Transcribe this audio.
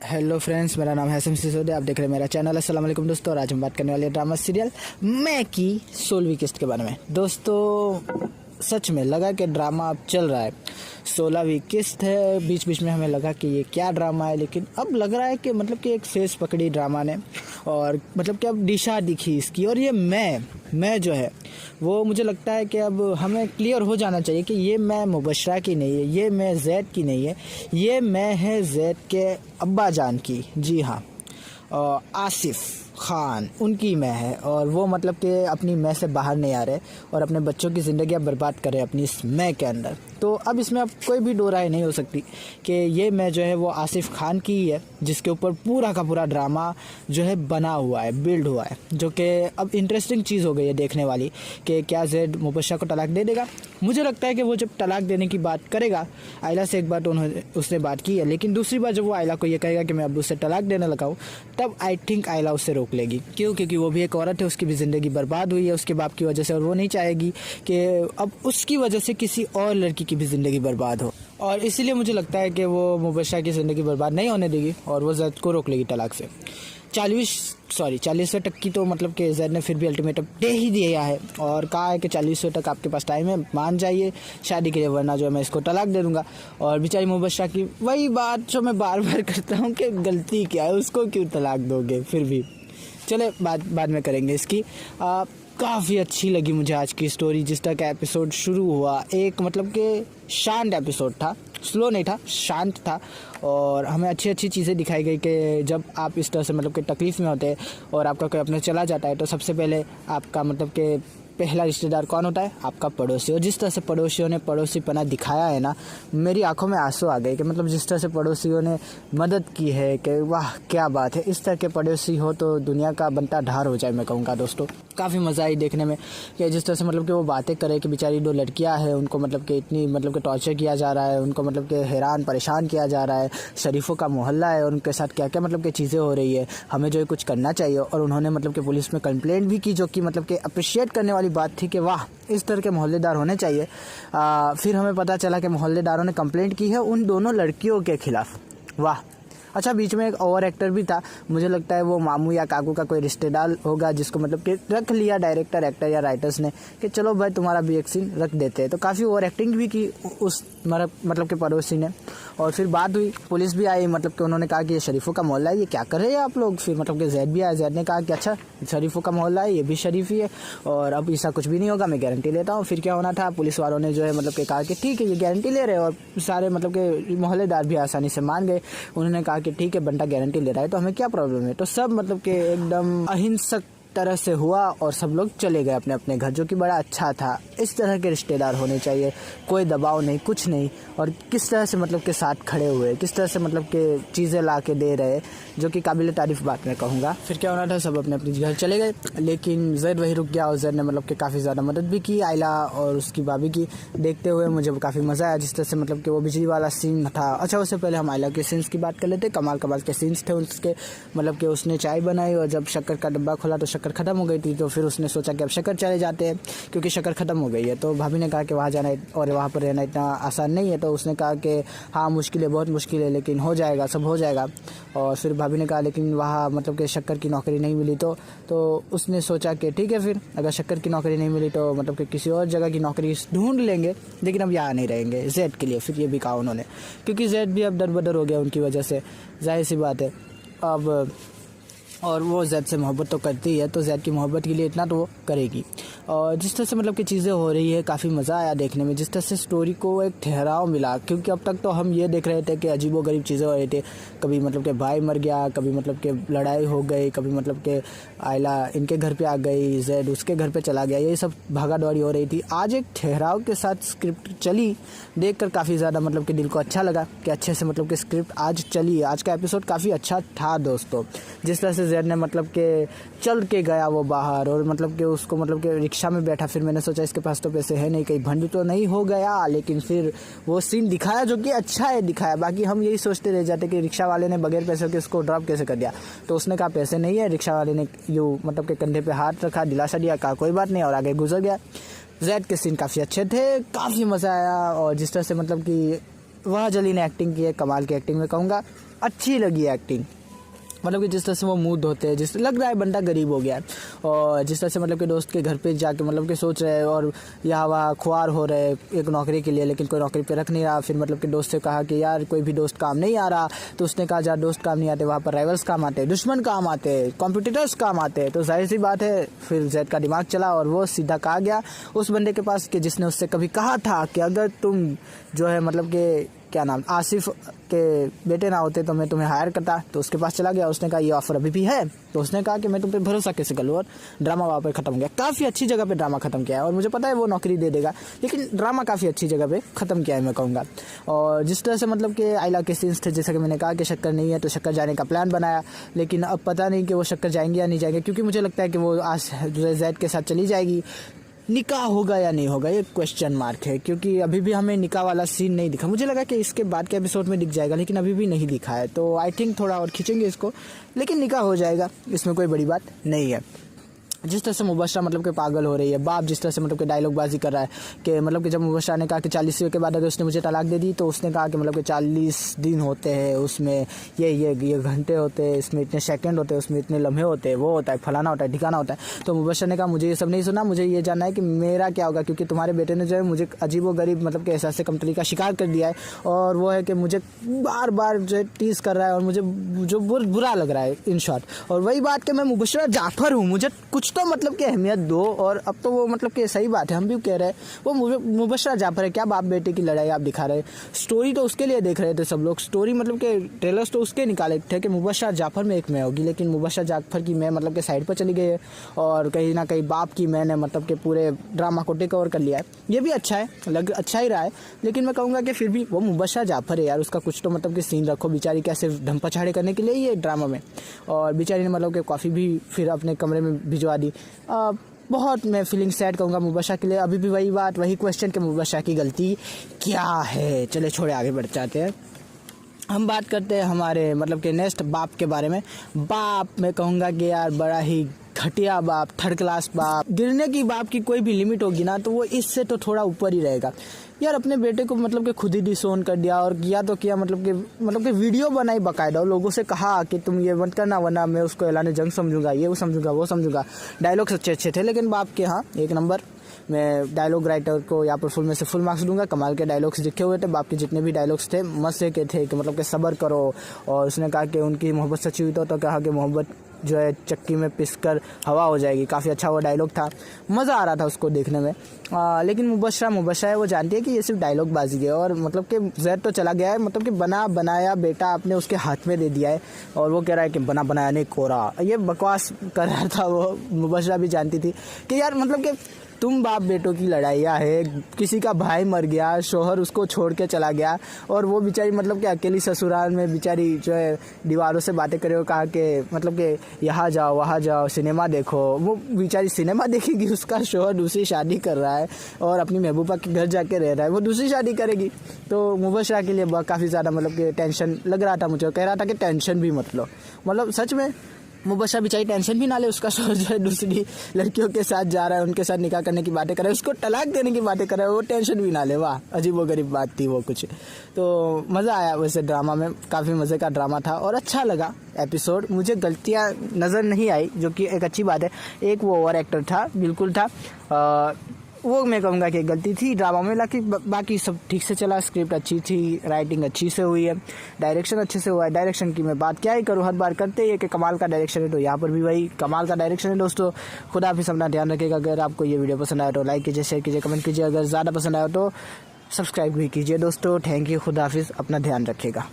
Hello friends, मेरा नाम है हसन सिसोदिया। आप देख रहे हैं मेरा चैनल। अस्सलाम वालेकुम दोस्तों। और आज हम बात करने वाले ड्रामा सीरियल मैं की 16वीं किस्त के बारे में। दोस्तों सच में लगा कि ड्रामा अब चल रहा है, 16वीं किस्त है। बीच बीच में हमें लगा कि ये क्या ड्रामा है, लेकिन अब लग रहा है कि मतलब कि एक फेस पकड़ी ड्रामा ने, और मतलब कि अब दिशा दिखी इसकी। और ये मैं जो है वो मुझे लगता है कि अब हमें क्लियर हो जाना चाहिए कि ये मैं मुबशरा की नहीं है, ये मैं जैद की नहीं है, ये मैं है जैद के अब्बा जान की। जी हाँ, आसिफ खान उनकी मैं है। और वो मतलब कि अपनी मैं से बाहर नहीं आ रहे और अपने बच्चों की ज़िंदगी बर्बाद कर रहे अपनी इस मैं के अंदर। तो अब इसमें अब कोई भी दो राय नहीं हो सकती कि ये मैं जो है वो आसिफ खान की ही है, जिसके ऊपर पूरा का पूरा ड्रामा जो है बना हुआ है, बिल्ड हुआ है। जो कि अब इंटरेस्टिंग चीज़ हो गई है देखने वाली कि क्या जैद मुबशरा को तलाक दे देगा। मुझे लगता है कि वो जब तलाक देने की बात करेगा, आयला से एक बार तो उसने बात की है, लेकिन दूसरी बार जब वो आयला को ये कहेगा कि मैं अब उससे तलाक देने लगा हूँ, तब आई थिंक आयला उससे रोक लेगी। क्यों? क्योंकि वो भी एक औरत है, उसकी भी ज़िंदगी बर्बाद हुई है उसके बाप की वजह से, और वो नहीं चाहेगी कि अब उसकी वजह से किसी और लड़की की भी ज़िंदगी बर्बाद हो। और इसीलिए मुझे लगता है कि वो मुबशरा की ज़िंदगी बर्बाद नहीं होने देगी और वो जैद को रोक लेगी तलाक से। 40वें तक की तो मतलब कि जैद ने फिर भी अल्टीमेटम दे ही दिया है और कहा है कि 40वें तक आपके पास टाइम है, मान जाइए शादी के लिए, वरना जो है मैं इसको तलाक दे दूंगा। और बेचारी मुबशरा की वही बात जो मैं बार बार करता हूँ कि गलती क्या है, उसको क्यों तलाक दोगे। फिर भी चले बाद में करेंगे इसकी। काफ़ी अच्छी लगी मुझे आज की स्टोरी। जिस तरह का एपिसोड शुरू हुआ, एक मतलब कि शांत एपिसोड था, स्लो नहीं था, शांत था। और हमें अच्छी अच्छी चीज़ें दिखाई गई कि जब आप इस तरह से मतलब कि तकलीफ़ में होते हैं और आपका कोई अपने चला जाता है, तो सबसे पहले आपका मतलब कि पहला रिश्तेदार कौन होता है? आपका पड़ोसी। और जिस तरह से पड़ोसियों ने पड़ोसीपना दिखाया है ना, मेरी आंखों में आंसू आ गए कि मतलब जिस तरह से पड़ोसियों ने मदद की है कि वाह क्या बात है। इस तरह के पड़ोसी हो तो दुनिया का बनता ढार हो जाए, मैं कहूँगा दोस्तों। काफ़ी मज़ा आई देखने में कि जिस तरह से मतलब कि वो बातें करे कि बेचारी 2 लड़कियां हैं, उनको मतलब कि इतनी मतलब कि टॉर्चर किया जा रहा है, उनको मतलब कि हैरान परेशान किया जा रहा है, शरीफों का मोहल्ला है, उनके साथ क्या क्या मतलब कि चीज़ें हो रही है, हमें जो है कुछ करना चाहिए। और उन्होंने मतलब कि पुलिस में कंप्लेंट भी की, जो कि मतलब कि अप्रिशिएट करने वाली बात थी कि वाह इस तरह के मोहल्लेदार होने चाहिए। फिर हमें पता चला कि मोहल्लेदारों ने कंप्लेंट की है उन दोनों लड़कियों के खिलाफ। वाह। अच्छा, बीच में एक और एक्टर भी था, मुझे लगता है वो मामू या काकू का कोई रिश्तेदार होगा, जिसको मतलब कि रख लिया डायरेक्टर, एक्टर या राइटर्स ने कि चलो भाई तुम्हारा भी एक सीन रख देते हैं। तो काफ़ी ओवर एक्टिंग भी की उस मतलब के पड़ोसी ने। और फिर बात हुई, पुलिस भी आई, मतलब कि उन्होंने कहा कि ये शरीफों का मोहल्ला है, ये क्या कर रहे हैं आप लोग। फिर मतलब कि जैद भी आया, जैद ने कहा कि अच्छा शरीफों का मोहल्ला है, ये भी शरीफ ही है और अब ऐसा कुछ भी नहीं होगा, मैं गारंटी लेता हूँ। फिर क्या होना था, पुलिस वालों ने जो है मतलब कि कहा कि ठीक है ये गारंटी ले रहे हैं, और सारे मतलब के मोहल्लेदार भी आसानी से मान गए। उन्होंने कहा कि ठीक है बंटा गारंटी ले रहा है तो हमें क्या प्रॉब्लम है। तो सब मतलब कि एकदम अहिंसक तरह से हुआ और सब लोग चले गए अपने अपने घर, जो कि बड़ा अच्छा था। इस तरह के रिश्तेदार होने चाहिए, कोई दबाव नहीं, कुछ नहीं। और किस तरह से मतलब के साथ खड़े हुए, किस तरह से मतलब के चीज़ें ला के दे रहे, जो कि काबिल तारीफ़ बात मैं कहूँगा। फिर क्या होना था, सब अपने अपने घर चले गए, लेकिन जैद वही रुक गया और जैद ने मतलब कि काफ़ी ज़्यादा मदद भी की आयला और उसकी भाभी की। देखते हुए मुझे काफ़ी मज़ा आया, जिस तरह से मतलब कि वो बिजली वाला सीन था। अच्छा, उससे पहले हम आयला के सीन्स की बात कर लेते। कमाल के सीन्स थे उसके, मतलब कि उसने चाय बनाई और जब शक्कर का डब्बा खोला तो शक्कर ख़त्म हो गई थी। तो फिर उसने सोचा कि अब शक्कर चले जाते हैं क्योंकि शक्कर ख़त्म हो गई है। तो भाभी ने कहा कि वहाँ जाना और वहाँ पर रहना इतना आसान नहीं है। तो उसने कहा कि हाँ मुश्किल है, बहुत मुश्किल है, लेकिन हो जाएगा, सब हो जाएगा। और फिर भाभी ने कहा लेकिन वहाँ मतलब कि शक्कर की नौकरी नहीं मिली। तो उसने सोचा कि ठीक है, फिर अगर शक्कर की नौकरी नहीं मिली तो मतलब कि किसी और जगह की नौकरी ढूंढ लेंगे, लेकिन अब यहाँ नहीं रहेंगे जैद के लिए। फिर ये भी कहा उन्होंने, क्योंकि जैद भी अब दरबदर हो गया उनकी वजह से, जाहिर सी बात है अब। और वो जैद से मोहब्बत तो करती है, तो जैद की मोहब्बत के लिए इतना तो वो करेगी। और जिस तरह से मतलब कि चीज़ें हो रही है, काफ़ी मज़ा आया देखने में। जिस तरह से स्टोरी को एक ठहराव मिला, क्योंकि अब तक तो हम ये देख रहे थे कि अजीबोगरीब चीज़ें हो रही थी। कभी मतलब कि भाई मर गया, कभी मतलब कि लड़ाई हो गई, कभी मतलब कि आयला इनके घर पे आ गई, जैद उसके घर पे चला गया, ये सब भागा दौड़ी हो रही थी। आज एक ठहराव के साथ स्क्रिप्ट चली, देखकर काफ़ी ज़्यादा मतलब कि दिल को अच्छा लगा कि अच्छे से मतलब कि स्क्रिप्ट आज चली। आज का एपिसोड काफ़ी अच्छा था दोस्तों। जिस तरह से जैद ने मतलब कि चल के गया वो बाहर, और मतलब कि उसको मतलब कि रिक्शा में बैठा। फिर मैंने सोचा इसके पास तो पैसे है नहीं, कहीं भंड तो नहीं हो गया, लेकिन फिर वो सीन दिखाया जो कि अच्छा है दिखाया। बाकी हम यही सोचते रह जाते कि रिक्शा वाले ने बगैर पैसे के उसको ड्रॉप कैसे कर दिया। तो उसने कहा पैसे नहीं है, रिक्शा वाले ने यूँ मतलब के कंधे पे हाथ रखा, दिलासा दिया, कहा कोई बात नहीं, और आगे गुजर गया। जैद के सीन काफ़ी अच्छे थे, काफ़ी मज़ा आया। और जिस तरह से मतलब कि वह जली ने एक्टिंग की है, कमाल की एक्टिंग मैं कहूँगा, अच्छी लगी एक्टिंग। मतलब कि जिस तरह से वो मूड होते हैं, जिस लग रहा है बंदा गरीब हो गया है, और जिस तरह से मतलब कि दोस्त के घर पे जाके मतलब कि सोच रहे हैं और यहाँ वहाँ खुआर हो रहे एक नौकरी के लिए, लेकिन कोई नौकरी पे रख नहीं रहा। फिर मतलब कि दोस्त से कहा कि यार कोई भी दोस्त काम नहीं आ रहा, तो उसने कहा जहाँ दोस्त काम नहीं आते वहाँ पर राइवल्स काम आते हैं, दुश्मन काम आते हैं, कॉम्पिटिटर्स काम आते हैं। तो जाहिर सी बात है फिर जैद का दिमाग चला और वो सीधा कहा गया उस बंदे के पास कि जिसने उससे कभी कहा था कि अगर तुम जो है मतलब कि क्या नाम आसिफ के बेटे ना होते तो मैं तुम्हें हायर करता। तो उसके पास चला गया, उसने कहा ये ऑफर अभी भी है। तो उसने कहा कि मैं तुम पे भरोसा कैसे कर लूँ, और ड्रामा वहाँ पर खत्म हो गया। काफ़ी अच्छी जगह पे ड्रामा खत्म किया है, और मुझे पता है वो नौकरी दे देगा, लेकिन ड्रामा काफ़ी अच्छी जगह पे खत्म किया है मैं कहूँगा। और जिस तरह से मतलब कि आइला के सीन्स थे, जैसे कि मैंने कहा कि शक्कर नहीं है तो शक्कर जाने का प्लान बनाया, लेकिन अब पता नहीं कि वो शक्कर जाएंगे या नहीं जाएंगे, क्योंकि मुझे लगता है कि वो आज जैद के साथ चली जाएगी। निकाह होगा या नहीं होगा ये क्वेश्चन मार्क है, क्योंकि अभी भी हमें निकाह वाला सीन नहीं दिखा। मुझे लगा कि इसके बाद के एपिसोड में दिख जाएगा, लेकिन अभी भी नहीं दिखा है। तो आई थिंक थोड़ा और खींचेंगे इसको, लेकिन निकाह हो जाएगा, इसमें कोई बड़ी बात नहीं है। जिस तरह से मुबशरा मतलब कि पागल हो रही है, बाप जिस तरह से मतलब कि डायलॉग बाजी कर रहा है कि मतलब कि जब मुबशरा ने कहा कि 40 के बाद अगर उसने मुझे तलाक दे दी, तो उसने कहा कि मतलब कि 40 दिन होते हैं, उसमें ये घंटे होते हैं, इसमें इतने सेकंड होते हैं, उसमें इतने लम्हे होते हैं, वो होता है, फलाना होता है, ठिकाना होता है। तो मुबशरा ने कहा मुझे ये सब नहीं सुना, मुझे ये जानना है कि मेरा क्या होगा, क्योंकि तुम्हारे बेटे ने जो है मुझे अजीबोगरीब मतलब कि एहसास कमतरी का शिकार कर दिया है, और वो है कि मुझे बार बार जो है टीज कर रहा है, और मुझे जो बुरा लग रहा है इन शॉर्ट। और वही बात कि मैं मुबशरा जाफर हूँ, मुझे कुछ तो मतलब कि अहमियत दो। और अब तो वो मतलब कि सही बात है, हम भी कह रहे हैं वो मुबशरा जाफर है, क्या बाप बेटे की लड़ाई आप दिखा रहे। स्टोरी तो उसके लिए देख रहे थे सब लोग, स्टोरी मतलब कि ट्रेलर्स तो उसके निकाले थे कि मुबशरा जाफर में एक मैं होगी, लेकिन मुबशरा जाफर की मैं मतलब कि साइड पर चली गई है, और कहीं ना कहीं बाप की मैंने मतलब कि पूरे ड्रामा को टेक ओवर कर लिया है। ये भी अच्छा है, अच्छा ही रहा है, लेकिन मैं कहूँगा कि फिर भी वो मुबशरा जाफर है यार, उसका कुछ तो मतलब कि सीन रखो। बेचारी कैसे ढम पछाड़े करने के लिए ये ड्रामा में, और बेचारी ने मतलब कि कॉफ़ी भी फिर अपने कमरे में भिजवा दी। बहुत मैं फीलिंग सैड कहूँगा मुबशरा के लिए। अभी भी वही बात, वही क्वेश्चन कि मुबशरा की गलती क्या है। चले छोड़े, आगे बढ़ जाते हैं। हम बात करते हैं हमारे मतलब कि नेक्स्ट बाप के बारे में। बाप मैं कहूँगा कि यार बड़ा ही घटिया बाप, थर्ड क्लास बाप। गिरने की बाप की कोई भी लिमिट होगी ना, तो वो इससे तो थोड़ा ऊपर ही रहेगा यार। अपने बेटे को मतलब कि खुद ही डिसोन कर दिया, और किया तो किया मतलब कि वीडियो बनाई बाकायदा, और लोगों से कहा कि तुम ये मत करना वरना मैं उसको ऐलान जंग समझूंगा, ये वो समझूंगा, वो समझूंगा। डायलॉग्स अच्छे थे, लेकिन बाप के हाँ एक नंबर। मैं डायलॉग राइटर को यहाँ पर फुल में से फुल मार्क्स दूंगा। कमाल के डायलॉग्स लिखे हुए थे बाप के, जितने भी डायलॉग्स थे मज़े के थे कि मतलब कि सब्र करो। और उसने कहा कि उनकी मोहब्बत सच्ची हुई तो कहा कि मोहब्बत जो है चक्की में पिसकर हवा हो जाएगी। काफ़ी अच्छा वो डायलॉग था, मज़ा आ रहा था उसको देखने में। लेकिन मुबशरा है, वो जानती है कि ये सिर्फ डायलॉग बाजी है, और मतलब कि जैद तो चला गया है, मतलब कि बना बनाया बेटा आपने उसके हाथ में दे दिया है, और वो कह रहा है कि बना बनाया नहीं कोरा। ये बकवास कर रहा था वो। मुबशरा भी जानती थी कि यार मतलब कि तुम बाप बेटों की लड़ाइयाँ है, किसी का भाई मर गया, शोहर उसको छोड़ के चला गया, और वो बेचारी मतलब कि अकेली ससुराल में बेचारी जो है दीवारों से बातें करे, कहा कि मतलब कि यहाँ जाओ वहाँ जाओ सिनेमा देखो। वो बेचारी सिनेमा देखेगी, उसका शोहर दूसरी शादी कर रहा है और अपनी महबूबा के घर जाके रह रहा है, वो दूसरी शादी करेगी। तो मुबशरा के लिए काफ़ी ज़्यादा मतलब कि टेंशन लग रहा था मुझे। कह रहा था कि टेंशन भी मत लो, मतलब सच में मुबशरा बेचारी टेंशन भी ना ले, उसका शोहर जो है दूसरी लड़कियों के साथ जा रहा है, उनके साथ निकाह करने की बातें कर रहा है, उसको तलाक देने की बातें कर रहा है, वो टेंशन भी ना ले। वाह, अजीबोगरीब बात थी वो कुछ। तो मज़ा आया वैसे ड्रामा में, काफ़ी मज़े का ड्रामा था और अच्छा लगा एपिसोड। मुझे गलतियाँ नज़र नहीं आई, जो कि एक अच्छी बात है। एक वो ओवर एक्टर था, बिल्कुल था, वो मैं कहूँगा कि गलती थी ड्रामा में। बाकी सब ठीक से चला, स्क्रिप्ट अच्छी थी, राइटिंग अच्छी से हुई है, डायरेक्शन अच्छे से हुआ है। डायरेक्शन की मैं बात क्या ही करूँ, हर बार करते ही है कि कमाल का डायरेक्शन है, तो यहाँ पर भी वही कमाल का डायरेक्शन है दोस्तों। खुदा हाफिज़, अपना ध्यान रखिएगा। अगर आपको ये वीडियो पसंद आया तो लाइक कीजिए, शेयर कीजिए, कमेंट कीजिए। अगर ज़्यादा पसंद आया तो सब्सक्राइब भी कीजिए दोस्तों। थैंक यू, खुदा हाफिज़, अपना ध्यान रखिएगा।